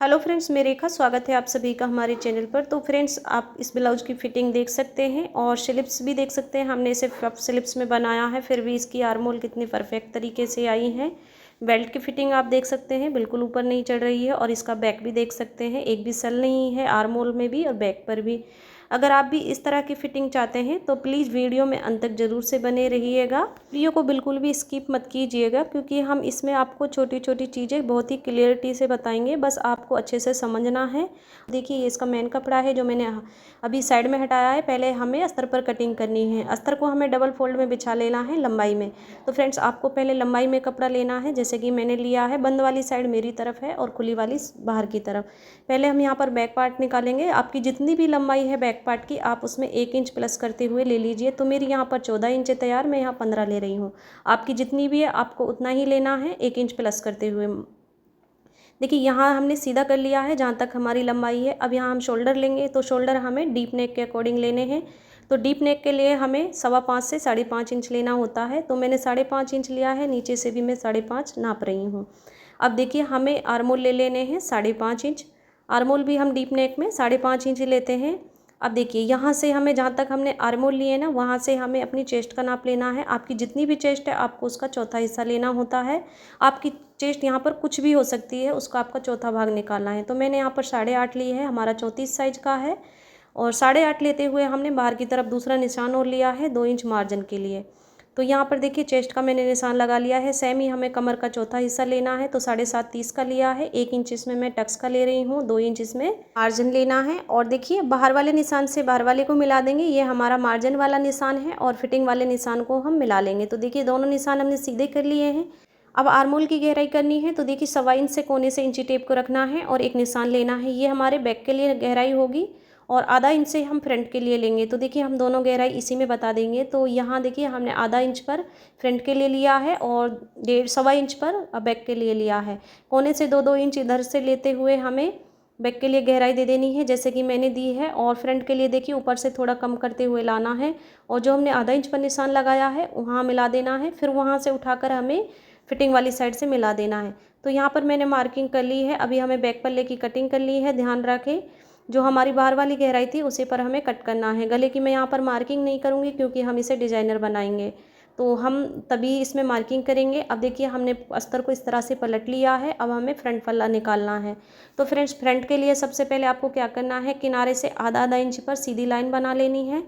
Hello friends, मैं रेखा स्वागत है आप सभी का हमारे चैनल पर। तो फ्रेंड्स, आप इस ब्लाउज की फिटिंग देख सकते हैं और स्लिप्स भी देख सकते हैं। हमने इसे स्लिप्स में बनाया है, फिर भी इसकी आर्म होल कितनी परफेक्ट तरीके से आई है। बेल्ट की फिटिंग आप देख सकते हैं, बिल्कुल ऊपर नहीं चढ़ रही है। और इसका बैक भी देख सकते हैं, एक भी सल नहीं है आर्म होल में भी और बैक पर भी। अगर आप भी इस तरह की फिटिंग चाहते हैं तो प्लीज़ वीडियो में अंत तक ज़रूर से बने रहिएगा। वीडियो को बिल्कुल भी स्किप मत कीजिएगा, क्योंकि हम इसमें आपको छोटी छोटी चीज़ें बहुत ही क्लियरिटी से बताएंगे, बस आपको अच्छे से समझना है। देखिए, ये इसका मेन कपड़ा है जो मैंने अभी साइड में हटाया है। पहले हमें अस्तर पर कटिंग करनी है। अस्तर को हमें डबल फोल्ड में बिछा लेना है लंबाई में। तो फ्रेंड्स, आपको पहले लंबाई में कपड़ा लेना है, जैसे कि मैंने लिया है। बंद वाली साइड मेरी तरफ है और खुली वाली बाहर की तरफ। पहले हम यहाँ पर बैक पार्ट निकालेंगे। आपकी जितनी भी लंबाई है बैक पार्ट की, आप उसमें 1 इंच प्लस करते हुए ले लीजिए। तो मेरी यहाँ पर 14 इंच है तैयार, मैं यहाँ 15 ले रही हूँ। आपकी जितनी भी है आपको उतना ही लेना है, 1 इंच प्लस करते हुए। देखिए, यहाँ हमने सीधा कर लिया है जहाँ तक हमारी लंबाई है। अब यहाँ हम शोल्डर लेंगे, तो शोल्डर हमें डीप नेक के अकॉर्डिंग लेने हैं। तो डीप नेक के लिए हमें 5.25 से 5.5 इंच लेना होता है। तो मैंने 5.5 इंच लिया है, नीचे से भी मैं 5.5 नाप रही हूँ। अब देखिए, हमें आर्मोल ले लेने हैं 5.5 इंच। आर्मोल भी हम डीप नेक में 5.5 इंच लेते हैं। अब देखिए, यहाँ से हमें जहाँ तक हमने आर्मोल लिए ना, वहाँ से हमें अपनी चेस्ट का नाप लेना है। आपकी जितनी भी चेस्ट है आपको उसका चौथा हिस्सा लेना होता है। आपकी चेस्ट यहाँ पर कुछ भी हो सकती है, उसका आपका चौथा भाग निकालना है। तो मैंने यहाँ पर 8.5 ली है, हमारा 34 साइज का है। और 8.5 लेते हुए हमने बाहर की तरफ दूसरा निशान और लिया है 2 इंच मार्जिन के लिए। तो यहाँ पर देखिए, चेस्ट का मैंने निशान लगा लिया है। सेम ही हमें कमर का चौथा हिस्सा लेना है। तो 7.5 30 का लिया है। 1 इंच इसमें मैं टक्स का ले रही हूँ, 2 इंच इसमें मार्जिन लेना है। और देखिए, बाहर वाले निशान से बाहर वाले को मिला देंगे। ये हमारा मार्जिन वाला निशान है और फिटिंग वाले निशान को हम मिला लेंगे। तो देखिए, दोनों निशान हमने सीधे कर लिए हैं। अब आर्मोल की गहराई करनी है। तो देखिए, 1.25 इंच से कोने से इंची टेप को रखना है और एक निशान लेना है। ये हमारे बैक के लिए गहराई होगी और आधा इंच से हम फ्रंट के लिए लेंगे। तो देखिए, हम दोनों गहराई इसी में बता देंगे। तो यहाँ देखिए, हमने आधा इंच पर फ्रंट के लिए लिया है और 1.25 इंच पर बैक के लिए लिया है। कोने से 2-2 इंच इधर से लेते हुए हमें बैक के लिए गहराई दे देनी है, जैसे कि मैंने दी है। और फ्रंट के लिए देखिए, ऊपर से थोड़ा कम करते हुए लाना है और जो हमने आधा इंच पर निशान लगाया है वहाँ मिला देना है। फिर वहाँ से उठाकर हमें फिटिंग वाली साइड से मिला देना है। तो यहाँ पर मैंने मार्किंग कर ली है। अभी हमें बैक पल्ले की कटिंग कर ली है। ध्यान रखें, जो हमारी बाहर वाली गहराई थी उसी पर हमें कट करना है। गले की मैं यहाँ पर मार्किंग नहीं करूँगी, क्योंकि हम इसे डिजाइनर बनाएंगे, तो हम तभी इसमें मार्किंग करेंगे। अब देखिए, हमने अस्तर को इस तरह से पलट लिया है। अब हमें फ्रंट पल्ला निकालना है। तो फ्रेंड्स, फ्रंट के लिए सबसे पहले आपको क्या करना है, किनारे से आधा आधा इंच पर सीधी लाइन बना लेनी है।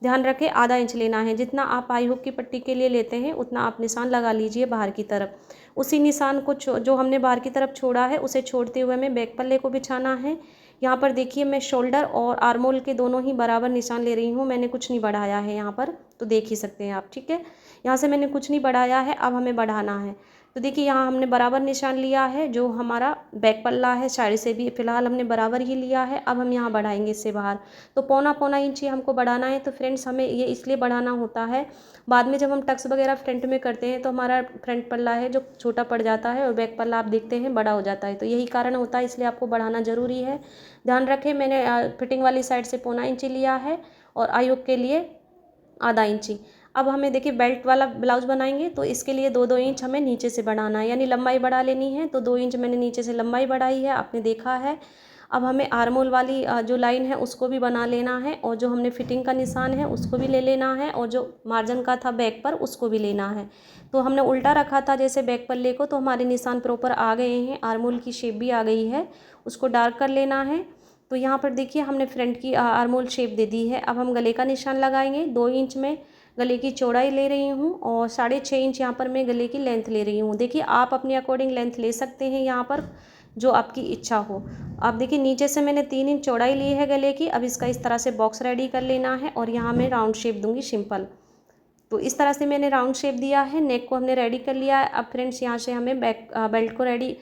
ध्यान रखें, आधा इंच लेना है। जितना आप आई हुक की पट्टी के लिए लेते हैं उतना आप निशान लगा लीजिए बाहर की तरफ। उसी निशान को जो हमने बाहर की तरफ छोड़ा है उसे छोड़ते हुए हमें बैक पल्ले को बिछाना है। यहाँ पर देखिए, मैं शोल्डर और आर्मोल के दोनों ही बराबर निशान ले रही हूँ। मैंने कुछ नहीं बढ़ाया है यहाँ पर, तो देख ही सकते हैं आप। ठीक है, यहाँ से मैंने कुछ नहीं बढ़ाया है, अब हमें बढ़ाना है। तो देखिए, यहाँ हमने बराबर निशान लिया है। जो हमारा बैक पल्ला है साइड से भी फिलहाल हमने बराबर ही लिया है। अब हम यहाँ बढ़ाएंगे इससे बाहर, तो 1.25 इंच ही हमको बढ़ाना है। तो फ्रेंड्स, हमें ये इसलिए बढ़ाना होता है, बाद में जब हम टक्स वगैरह फ्रंट में करते हैं तो हमारा फ्रंट पल्ला है जो छोटा पड़ जाता है और बैक पल्ला आप देखते हैं बड़ा हो जाता है। तो यही कारण होता है, इसलिए आपको बढ़ाना ज़रूरी है। ध्यान रखें, मैंने फिटिंग वाली साइड से 1.25 इंची लिया है और आई हुक के लिए आधा इंची। अब हमें देखिए, बेल्ट वाला ब्लाउज बनाएंगे तो इसके लिए 2-2 इंच हमें नीचे से बढ़ाना है, यानी लंबाई बढ़ा लेनी है। तो 2 इंच मैंने नीचे से लंबाई बढ़ाई है, आपने देखा है। अब हमें आर्मोल वाली जो लाइन है उसको भी बना लेना है और जो हमने फिटिंग का निशान है उसको भी ले लेना है और जो मार्जिन का था बैक पर उसको भी लेना है। तो हमने उल्टा रखा था जैसे बैक पल्ले को, तो हमारे निशान प्रॉपर आ गए हैं। आर्मोल की शेप भी आ गई है, उसको डार्क कर लेना है। तो यहाँ पर देखिए, हमने फ्रंट की आर्मोल शेप दे दी है। अब हम गले का निशान लगाएंगे। 2 इंच में गले की चौड़ाई ले रही हूँ और 6.5 इंच यहाँ पर मैं गले की लेंथ ले रही हूँ। देखिए, आप अपने अकॉर्डिंग लेंथ ले सकते हैं यहाँ पर, जो आपकी इच्छा हो। अब देखिए, नीचे से मैंने 3 इंच चौड़ाई ली है गले की। अब इसका इस तरह से बॉक्स रेडी कर लेना है और यहाँ मैं राउंड शेप दूंगी सिंपल। तो इस तरह से मैंने राउंड शेप दिया है। नेक को हमने रेडी कर लिया है। अब फ्रेंड्स, यहाँ से हमें बेल्ट को रेडी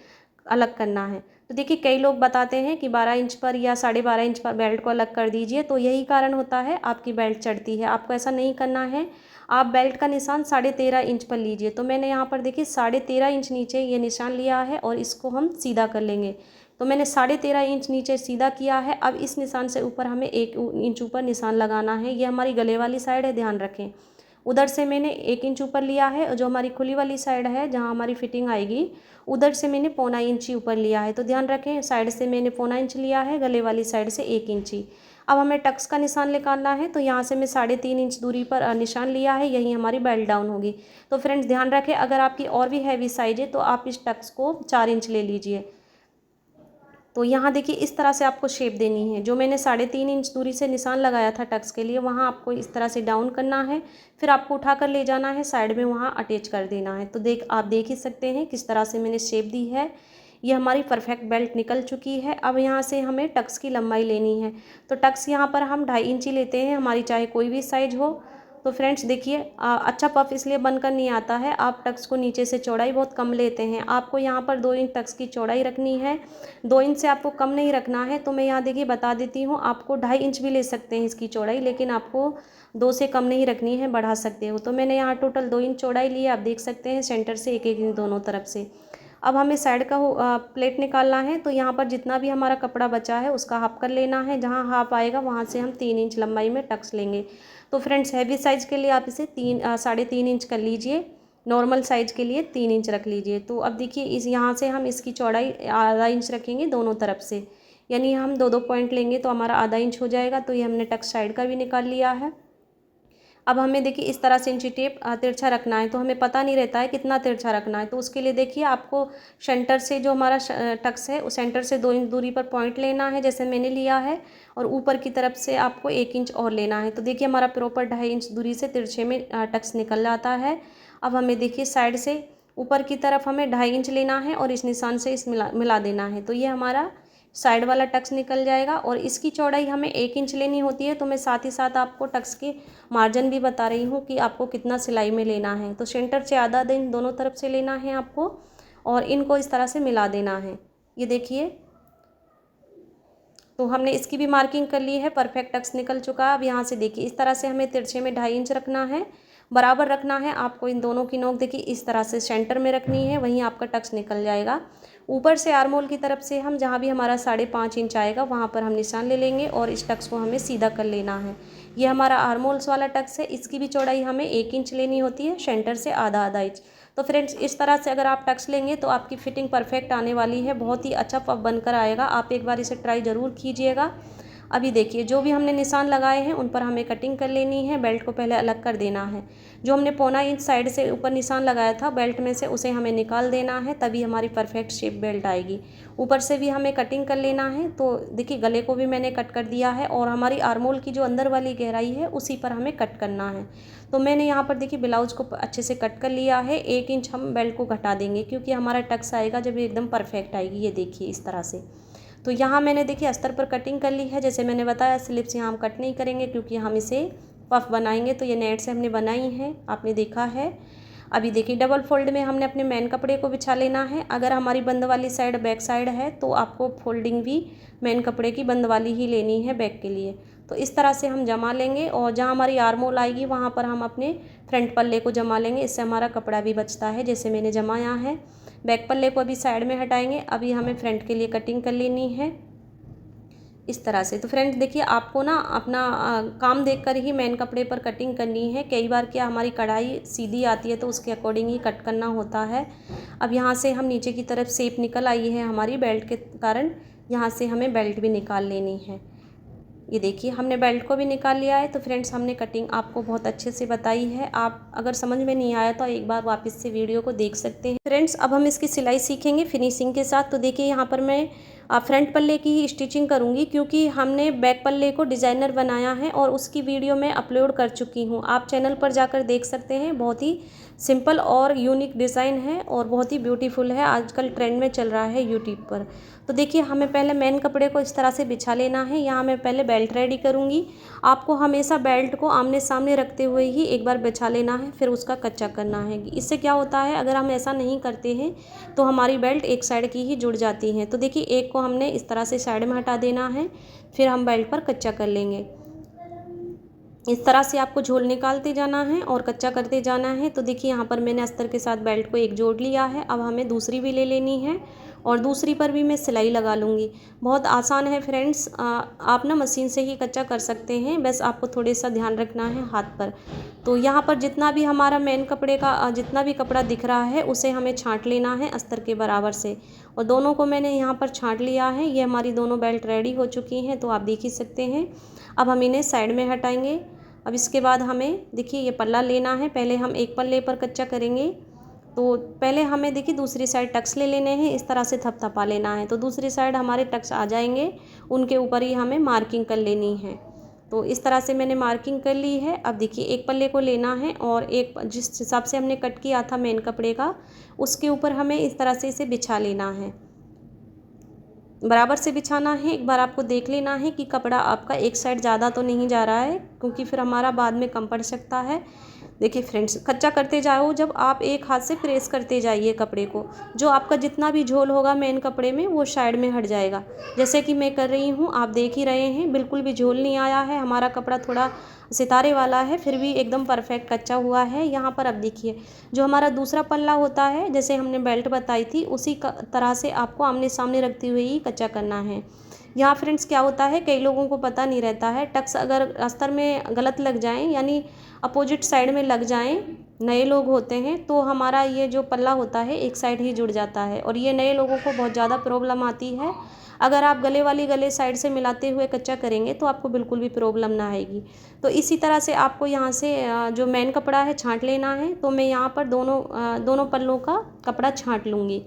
अलग करना है। तो देखिए, कई लोग बताते हैं कि 12 इंच पर या 12.5 इंच पर बेल्ट को अलग कर दीजिए, तो यही कारण होता है आपकी बेल्ट चढ़ती है। आपको ऐसा नहीं करना है। आप बेल्ट का निशान 13.5 इंच पर लीजिए। तो मैंने यहाँ पर देखिए 13.5 इंच नीचे ये निशान लिया है और इसको हम सीधा कर लेंगे। तो मैंने 13.5 इंच नीचे सीधा किया है। अब इस निशान से ऊपर हमें 1 इंच ऊपर निशान लगाना है। ये हमारी गले वाली साइड है, ध्यान रखें। उधर से मैंने 1 इंच ऊपर लिया है, और जो हमारी खुली वाली साइड है जहाँ हमारी फिटिंग आएगी उधर से मैंने 0.25 इंच ही ऊपर लिया है। तो ध्यान रखें, साइड से मैंने 0.25 इंच लिया है, गले वाली साइड से 1 इंच ही। अब हमें टक्स का निशान निकालना है, तो यहाँ से मैं 3.5 इंच दूरी पर निशान लिया है, यही हमारी बेल्ट डाउन होगी। तो फ्रेंड्स ध्यान रखें, अगर आपकी और भी हैवी साइज है तो आप इस टक्स को 4 इंच ले लीजिए। तो यहाँ देखिए इस तरह से आपको शेप देनी है। जो मैंने 3.5 इंच दूरी से निशान लगाया था टक्स के लिए, वहाँ आपको इस तरह से डाउन करना है, फिर आपको उठा कर ले जाना है साइड में, वहाँ अटैच कर देना है। तो आप देख ही सकते हैं किस तरह से मैंने शेप दी है। ये हमारी परफेक्ट बेल्ट निकल चुकी है। अब यहाँ से हमें टक्स की लंबाई लेनी है। तो टक्स यहाँ पर हम 2.5 इंच ही लेते हैं, हमारी चाहे कोई भी साइज हो। तो फ्रेंड्स देखिए, अच्छा पफ इसलिए बनकर नहीं आता है, आप टक्स को नीचे से चौड़ाई बहुत कम लेते हैं। आपको यहाँ पर 2 इंच टक्स की चौड़ाई रखनी है, 2 इंच से आपको कम नहीं रखना है। तो मैं यहाँ देखिए बता देती हूँ, आपको 2.5 इंच भी ले सकते हैं इसकी चौड़ाई, लेकिन आपको 2 से कम नहीं रखनी है, बढ़ा सकते हो। तो मैंने यहाँ टोटल 2 इंच चौड़ाई ली है, आप देख सकते हैं सेंटर से 1-1 इंच दोनों तरफ से। अब हमें साइड का प्लेट निकालना है, तो यहाँ पर जितना भी हमारा कपड़ा बचा है उसका हाफ कर लेना है। जहाँ हाफ आएगा वहाँ से हम 3 इंच लंबाई में टक्स लेंगे। तो फ्रेंड्स हैवी साइज़ के लिए आप इसे 3.5 इंच कर लीजिए, नॉर्मल साइज़ के लिए 3 इंच रख लीजिए। तो अब देखिए इस यहाँ से हम इसकी चौड़ाई आधा इंच रखेंगे दोनों तरफ से, यानी हम 2-2 पॉइंट लेंगे तो हमारा आधा इंच हो जाएगा। तो ये हमने टक्स साइड का भी निकाल लिया है। अब हमें देखिए इस तरह से इंची टेप तिरछा रखना है, तो हमें पता नहीं रहता है कितना तिरछा रखना है। तो उसके लिए देखिए आपको सेंटर से जो हमारा टक्स है उस सेंटर से 2 इंच दूरी पर पॉइंट लेना है, जैसे मैंने लिया है, और ऊपर की तरफ से आपको 1 इंच और लेना है। तो देखिए हमारा प्रॉपर 2.5 इंच दूरी से तिरछे में टक्स निकल जाता है। अब हमें देखिए साइड से ऊपर की तरफ हमें 2.5 इंच लेना है और इस निशान से इस मिला देना है। तो ये हमारा साइड वाला टक्स निकल जाएगा, और इसकी चौड़ाई हमें 1 इंच लेनी होती है। तो मैं साथ ही साथ आपको टक्स के मार्जिन भी बता रही हूँ कि आपको कितना सिलाई में लेना है। तो सेंटर से आधा इंच दोनों तरफ से लेना है आपको, और इनको इस तरह से मिला देना है। ये देखिए, तो हमने इसकी भी मार्किंग कर ली है, परफेक्ट टक्स निकल चुका है। अब यहाँ से देखिए इस तरह से हमें तिरछे में 2.5 इंच रखना है, बराबर रखना है आपको। इन दोनों की नोक देखिए इस तरह से सेंटर में रखनी है, वहीं आपका टक्स निकल जाएगा। ऊपर से आर्म होल की तरफ से हम जहाँ भी हमारा 5.5 इंच आएगा वहाँ पर हम निशान ले लेंगे, और इस टक्स को हमें सीधा कर लेना है। ये हमारा आर्म होल्स वाला टक्स है, इसकी भी चौड़ाई हमें 1 इंच लेनी होती है, सेंटर से आधा इंच। तो फ्रेंड्स इस तरह से अगर आप टक्स लेंगे तो आपकी फिटिंग परफेक्ट आने वाली है, बहुत ही अच्छा पफ बनकर आएगा। आप एक बार इसे ट्राई ज़रूर कीजिएगा। अभी देखिए जो भी हमने निशान लगाए हैं उन पर हमें कटिंग कर लेनी है। बेल्ट को पहले अलग कर देना है। जो हमने 0.25 इंच साइड से ऊपर निशान लगाया था बेल्ट में से, उसे हमें निकाल देना है, तभी हमारी परफेक्ट शेप बेल्ट आएगी। ऊपर से भी हमें कटिंग कर लेना है। तो देखिए गले को भी मैंने कट कर दिया है, और हमारी आर्मोल की जो अंदर वाली गहराई है उसी पर हमें कट करना है। तो मैंने यहाँ पर देखिए ब्लाउज को अच्छे से कट कर लिया है। 1 इंच हम बेल्ट को घटा देंगे, क्योंकि हमारा टक्स आएगा जब एकदम परफेक्ट आएगी। ये देखिए इस तरह से। तो यहाँ मैंने देखिए अस्तर पर कटिंग कर ली है। जैसे मैंने बताया स्लिप्स यहाँ हम कट नहीं करेंगे, क्योंकि हम इसे पफ बनाएंगे। तो ये नेट से हमने बनाई है, आपने देखा है। अभी देखिए डबल फोल्ड में हमने अपने मेन कपड़े को बिछा लेना है। अगर हमारी बंद वाली साइड बैक साइड है तो आपको फोल्डिंग भी मेन कपड़े की बंद वाली ही लेनी है बैक के लिए। तो इस तरह से हम जमा लेंगे, और जहाँ हमारी आर्म होल आएगी वहाँ पर हम अपने फ्रंट पल्ले को जमा लेंगे। इससे हमारा कपड़ा भी बचता है, जैसे मैंने जमाया है। बैक पल्ले को अभी साइड में हटाएंगे। अभी हमें फ्रंट के लिए कटिंग कर लेनी है इस तरह से। तो फ्रेंड्स देखिए आपको ना अपना काम देखकर ही मेन कपड़े पर कटिंग करनी है। कई बार क्या हमारी कढ़ाई सीधी आती है तो उसके अकॉर्डिंग ही कट करना होता है। अब यहाँ से हम नीचे की तरफ शेप निकल आई है हमारी बेल्ट के कारण, यहाँ से हमें बेल्ट भी निकाल लेनी है। ये देखिए हमने बेल्ट को भी निकाल लिया है। तो फ्रेंड्स हमने कटिंग आपको बहुत अच्छे से बताई है। आप अगर समझ में नहीं आया तो एक बार वापस से वीडियो को देख सकते हैं। फ्रेंड्स अब हम इसकी सिलाई सीखेंगे फिनिशिंग के साथ। तो देखिए यहाँ पर मैं फ्रंट पल्ले की ही स्टिचिंग करूँगी, क्योंकि हमने बैक पल्ले को डिज़ाइनर बनाया है और उसकी वीडियो मैं अपलोड कर चुकी हूँ। आप चैनल पर जाकर देख सकते हैं। बहुत ही सिंपल और यूनिक डिज़ाइन है और बहुत ही ब्यूटीफुल है, आजकल ट्रेंड में चल रहा है यूट्यूब पर। तो देखिए हमें पहले मेन कपड़े को इस तरह से बिछा लेना है। यहाँ मैं पहले बेल्ट रेडी करूँगी। आपको हमेशा बेल्ट को आमने सामने रखते हुए ही एक बार बिछा लेना है, फिर उसका कच्चा करना है। इससे क्या होता है, अगर हम ऐसा नहीं करते हैं तो हमारी बेल्ट एक साइड की ही जुड़ जाती है। तो देखिए एक को हमने इस तरह से साइड में हटा देना है, फिर हम बेल्ट पर कच्चा कर लेंगे। इस तरह से आपको झोल निकालते जाना है और कच्चा करते जाना है। तो देखिए यहाँ पर मैंने अस्तर के साथ बेल्ट को एक जोड़ लिया है। अब हमें दूसरी भी ले लेनी है और दूसरी पर भी मैं सिलाई लगा लूँगी। बहुत आसान है फ्रेंड्स, आप ना मशीन से ही कच्चा कर सकते हैं, बस आपको थोड़े सा ध्यान रखना है हाथ पर। तो यहाँ पर जितना भी हमारा मेन कपड़े का जितना भी कपड़ा दिख रहा है उसे हमें छाँट लेना है अस्तर के बराबर से, और दोनों को मैंने यहाँ पर छाँट लिया है। ये हमारी दोनों बेल्ट रेडी हो चुकी हैं, तो आप देख ही सकते हैं। अब हम इन्हें साइड में हटाएंगे। अब इसके बाद हमें देखिए ये पल्ला लेना है। पहले हम एक पल्ले पर कच्चा करेंगे, तो पहले हमें देखिए दूसरी साइड टक्स ले लेने हैं, इस तरह से थपथपा लेना है, तो दूसरी साइड हमारे टक्स आ जाएंगे, उनके ऊपर ही हमें मार्किंग कर लेनी है। तो इस तरह से मैंने मार्किंग कर ली है। अब देखिए एक पल्ले को लेना है और एक जिस हिसाब से हमने कट किया था मेन कपड़े का, उसके ऊपर हमें इस तरह से इसे बिछा लेना है, बराबर से बिछाना है। एक बार आपको देख लेना है कि कपड़ा आपका एक साइड ज़्यादा तो नहीं जा रहा है, क्योंकि फिर हमारा बाद में कम पड़ सकता है। देखिए फ्रेंड्स, कच्चा करते जाओ, जब आप एक हाथ से प्रेस करते जाइए कपड़े को, जो आपका जितना भी झोल होगा मेन कपड़े में वो साइड में हट जाएगा। जैसे कि मैं कर रही हूँ, आप देख ही रहे हैं, बिल्कुल भी झोल नहीं आया है। हमारा कपड़ा थोड़ा सितारे वाला है, फिर भी एकदम परफेक्ट कच्चा हुआ है। यहाँ पर अब देखिए जो हमारा दूसरा पल्ला होता है, जैसे हमने बेल्ट बताई थी, उसी तरह से आपको आमने सामने रखते हुए ही कच्चा करना है। यहाँ फ्रेंड्स क्या होता है, कई लोगों को पता नहीं रहता है, टक्स अगर अस्तर में गलत लग जाएं, यानी अपोजिट साइड में लग जाएं, नए लोग होते हैं, तो हमारा ये जो पल्ला होता है एक साइड ही जुड़ जाता है, और ये नए लोगों को बहुत ज़्यादा प्रॉब्लम आती है। अगर आप गले साइड से मिलाते हुए कच्चा करेंगे तो आपको बिल्कुल भी प्रॉब्लम ना आएगी। तो इसी तरह से आपको यहाँ से जो मेन कपड़ा है छाँट लेना है। तो मैं यहाँ पर दोनों पल्लों का कपड़ा छाँट लूँगी।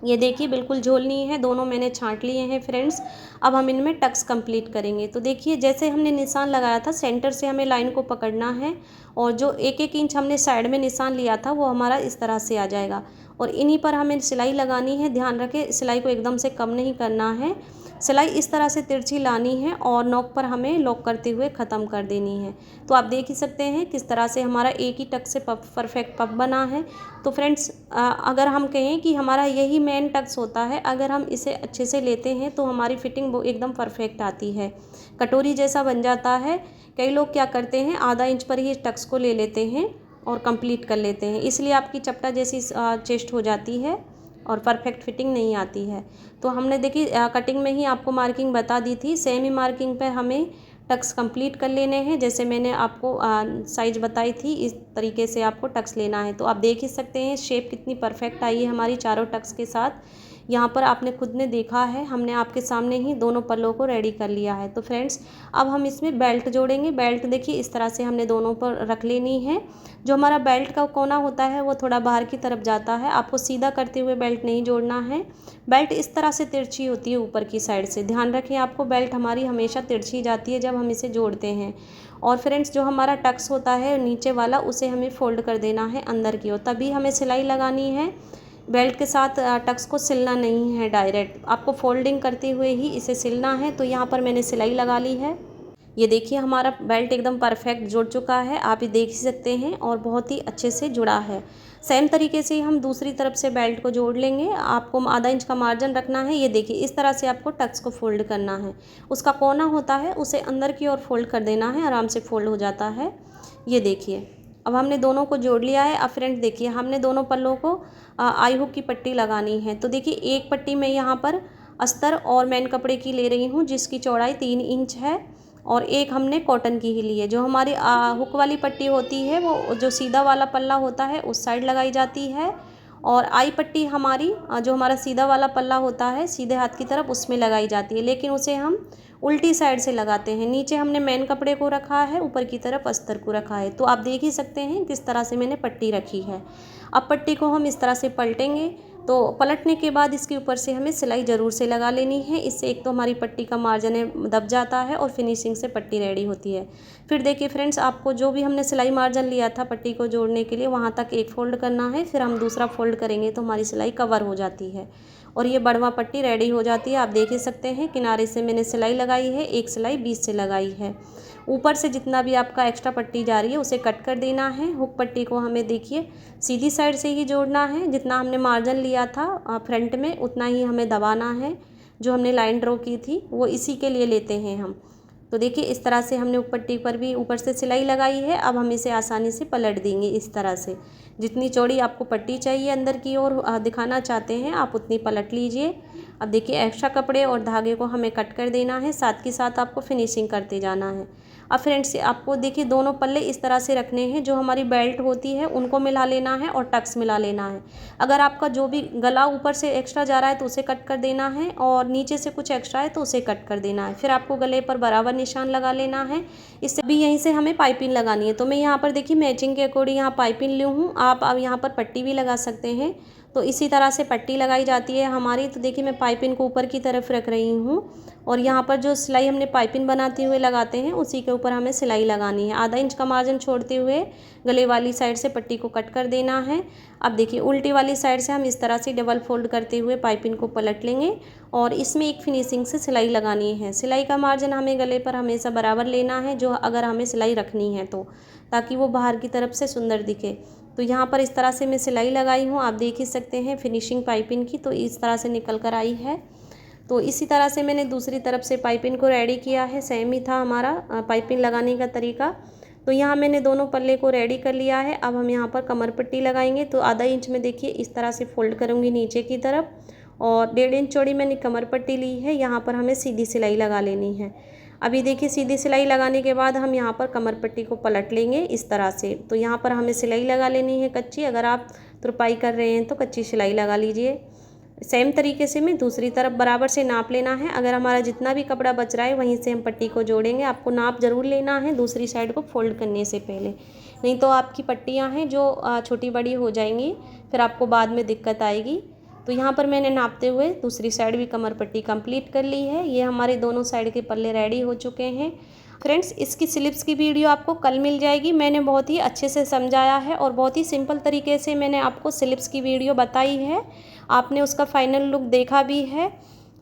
ये देखिए बिल्कुल झोल नहीं है, दोनों मैंने छाँट लिए हैं फ्रेंड्स। अब हम इनमें टक्स कंप्लीट करेंगे। तो देखिए जैसे हमने निशान लगाया था, सेंटर से हमें लाइन को पकड़ना है, और जो 1-1 इंच हमने साइड में निशान लिया था वो हमारा इस तरह से आ जाएगा, और इन्हीं पर हमें सिलाई लगानी है। ध्यान रखें, सिलाई को एकदम से कम नहीं करना है, सिलाई इस तरह से तिरछी लानी है और नोक पर हमें लॉक करते हुए ख़त्म कर देनी है। तो आप देख ही सकते हैं किस तरह से हमारा एक ही टक्स से परफेक्ट पफ बना है। तो फ्रेंड्स, अगर हम कहें कि हमारा यही मेन टक्स होता है, अगर हम इसे अच्छे से लेते हैं तो हमारी फिटिंग वो एकदम परफेक्ट आती है, कटोरी जैसा बन जाता है। कई लोग क्या करते हैं, आधा इंच पर ही टक्स को ले लेते हैं और कंप्लीट कर लेते हैं, इसलिए आपकी चपटा जैसी चेस्ट हो जाती है और परफेक्ट फिटिंग नहीं आती है। तो हमने देखी कटिंग में ही आपको मार्किंग बता दी थी, सेम ही मार्किंग पे हमें टक्स कंप्लीट कर लेने हैं। जैसे मैंने आपको साइज बताई थी, इस तरीके से आपको टक्स लेना है। तो आप देख ही सकते हैं शेप कितनी परफेक्ट आई है हमारी चारों टक्स के साथ। यहाँ पर आपने खुद ने देखा है, हमने आपके सामने ही दोनों पल्लों को रेडी कर लिया है। तो फ्रेंड्स, अब हम इसमें बेल्ट जोड़ेंगे। बेल्ट देखिए इस तरह से हमने दोनों पर रख लेनी है। जो हमारा बेल्ट का कोना होता है वो थोड़ा बाहर की तरफ जाता है, आपको सीधा करते हुए बेल्ट नहीं जोड़ना है। बेल्ट इस तरह से तिरछी होती है ऊपर की साइड से, ध्यान रखें, आपको बेल्ट हमारी हमेशा तिरछी जाती है जब हम इसे जोड़ते हैं। और फ्रेंड्स, जो हमारा टक्स होता है नीचे वाला, उसे हमें फोल्ड कर देना है अंदर की ओर, तभी हमें सिलाई लगानी है। बेल्ट के साथ टक्स को सिलना नहीं है, डायरेक्ट आपको फोल्डिंग करते हुए ही इसे सिलना है। तो यहाँ पर मैंने सिलाई लगा ली है। ये देखिए हमारा बेल्ट एकदम परफेक्ट जुड़ चुका है, आप ये देख ही सकते हैं, और बहुत ही अच्छे से जुड़ा है। सेम तरीके से हम दूसरी तरफ से बेल्ट को जोड़ लेंगे। आपको आधा इंच का मार्जिन रखना है। ये देखिए इस तरह से आपको टक्स को फोल्ड करना है, उसका कोना होता है उसे अंदर की ओर फोल्ड कर देना है, आराम से फोल्ड हो जाता है। ये देखिए अब हमने दोनों को जोड़ लिया है। अब फ्रेंड्स देखिए, हमने दोनों पल्लों को आई हुक की पट्टी लगानी है। तो देखिए एक पट्टी मैं यहाँ पर अस्तर और मेन कपड़े की ले रही हूँ, जिसकी चौड़ाई 3 इंच है, और एक हमने कॉटन की ही ली है। जो हमारी हुक वाली पट्टी होती है वो जो सीधा वाला पल्ला होता है उस साइड लगाई जाती है, और आई पट्टी हमारी जो हमारा सीधा वाला पल्ला होता है सीधे हाथ की तरफ, उसमें लगाई जाती है, लेकिन उसे हम उल्टी साइड से लगाते हैं। नीचे हमने मेन कपड़े को रखा है, ऊपर की तरफ अस्तर को रखा है। तो आप देख ही सकते हैं किस तरह से मैंने पट्टी रखी है। अब पट्टी को हम इस तरह से पलटेंगे, तो पलटने के बाद इसके ऊपर से हमें सिलाई ज़रूर से लगा लेनी है। इससे एक तो हमारी पट्टी का मार्जिन है दब जाता है, और फिनिशिंग से पट्टी रेडी होती है। फिर देखिए फ्रेंड्स, आपको जो भी हमने सिलाई मार्जिन लिया था पट्टी को जोड़ने के लिए, वहाँ तक एक फ़ोल्ड करना है, फिर हम दूसरा फ़ोल्ड करेंगे तो हमारी सिलाई कवर हो जाती है, और ये बढ़वा पट्टी रेडी हो जाती है। आप देख ही सकते हैं किनारे से मैंने सिलाई लगाई है, एक सिलाई बीच से लगाई है। ऊपर से जितना भी आपका एक्स्ट्रा पट्टी जा रही है उसे कट कर देना है। हुक पट्टी को हमें देखिए सीधी साइड से ही जोड़ना है, जितना हमने मार्जिन लिया था फ्रंट में उतना ही हमें दबाना है। जो हमने लाइन ड्रॉ की थी वो इसी के लिए लेते हैं हम। तो देखिए इस तरह से हमने पट्टी पर भी ऊपर से सिलाई लगाई है। अब हम इसे आसानी से पलट देंगे इस तरह से। जितनी चौड़ी आपको पट्टी चाहिए अंदर की ओर दिखाना चाहते हैं आप उतनी पलट लीजिए। अब देखिए एक्स्ट्रा कपड़े और धागे को हमें कट कर देना है, साथ के साथ आपको फिनिशिंग करते जाना है। अब फ्रेंड्स आपको देखिए दोनों पल्ले इस तरह से रखने हैं, जो हमारी बेल्ट होती है उनको मिला लेना है और टक्स मिला लेना है। अगर आपका जो भी गला ऊपर से एक्स्ट्रा जा रहा है तो उसे कट कर देना है, और नीचे से कुछ एक्स्ट्रा है तो उसे कट कर देना है। फिर आपको गले पर बराबर निशान लगा लेना है। इससे भी यहीं से हमें पाइपिंग लगानी है। तो मैं यहाँ पर देखिए मैचिंग के अकॉर्डिंग यहाँ पाइपिंग ली हूँ। आप अब यहाँ पर पट्टी भी लगा सकते हैं। तो इसी तरह से पट्टी लगाई जाती है हमारी। तो देखिए मैं पाइपिंग को ऊपर की तरफ रख रही हूँ, और यहाँ पर जो सिलाई हमने पाइपिंग बनाते हुए लगाते हैं उसी के ऊपर हमें सिलाई लगानी है। आधा इंच का मार्जिन छोड़ते हुए गले वाली साइड से पट्टी को कट कर देना है। अब देखिए उल्टी वाली साइड से हम इस तरह से डबल फोल्ड करते हुए पाइपिंग को पलट लेंगे, और इसमें एक फिनिशिंग से सिलाई लगानी है। सिलाई का मार्जिन हमें गले पर हमेशा बराबर लेना है, जो अगर हमें सिलाई रखनी है तो, ताकि वो बाहर की तरफ से सुंदर दिखे। तो यहाँ पर इस तरह से मैं सिलाई लगाई हूँ, आप देख ही सकते हैं फिनिशिंग पाइपिंग की तो इस तरह से निकल कर आई है। तो इसी तरह से मैंने दूसरी तरफ से पाइपिंग को रेडी किया है। सेम ही था हमारा पाइपिंग लगाने का तरीका। तो यहाँ मैंने दोनों पल्ले को रेडी कर लिया है। अब हम यहाँ पर कमर पट्टी लगाएंगे। तो आधा इंच में देखिए इस तरह से फोल्ड करूँगी नीचे की तरफ, और 1.5 इंच चौड़ी मैंने कमर पट्टी ली है। यहाँ पर हमें सीधी सिलाई लगा लेनी है। अभी देखिए सीधी सिलाई लगाने के बाद हम यहाँ पर कमर पट्टी को पलट लेंगे इस तरह से। तो यहाँ पर हमें सिलाई लगा लेनी है कच्ची। अगर आप तुरपाई कर रहे हैं तो कच्ची सिलाई लगा लीजिए। सेम तरीके से मैं दूसरी तरफ बराबर से नाप लेना है। अगर हमारा जितना भी कपड़ा बच रहा है वहीं से हम पट्टी को जोड़ेंगे। आपको नाप ज़रूर लेना है दूसरी साइड को फोल्ड करने से पहले, नहीं तो आपकी पट्टियाँ हैं जो छोटी बड़ी हो जाएंगी, फिर आपको बाद में दिक्कत आएगी। तो यहाँ पर मैंने नापते हुए दूसरी साइड भी कमर पट्टी कंप्लीट कर ली है। ये हमारे दोनों साइड के पल्ले रेडी हो चुके हैं। फ्रेंड्स इसकी स्लिप्स की वीडियो आपको कल मिल जाएगी। मैंने बहुत ही अच्छे से समझाया है और बहुत ही सिंपल तरीके से मैंने आपको स्लिप्स की वीडियो बताई है। आपने उसका फाइनल लुक देखा भी है।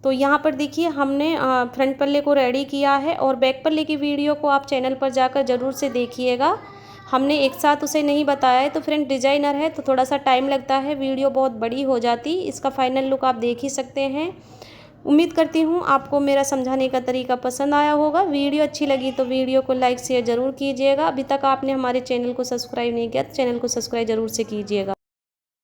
तो यहाँ पर देखिए हमने फ्रंट पल्ले को रेडी किया है, और बैक पल्ले की वीडियो को आप चैनल पर जाकर ज़रूर से देखिएगा। हमने एक साथ उसे नहीं बताया है, तो फ्रेंड डिज़ाइनर है तो थोड़ा सा टाइम लगता है, वीडियो बहुत बड़ी हो जाती। इसका फाइनल लुक आप देख ही सकते हैं। उम्मीद करती हूँ आपको मेरा समझाने का तरीका पसंद आया होगा। वीडियो अच्छी लगी तो वीडियो को लाइक शेयर ज़रूर कीजिएगा। अभी तक आपने हमारे चैनल को सब्सक्राइब नहीं किया तो चैनल को सब्सक्राइब ज़रूर से कीजिएगा।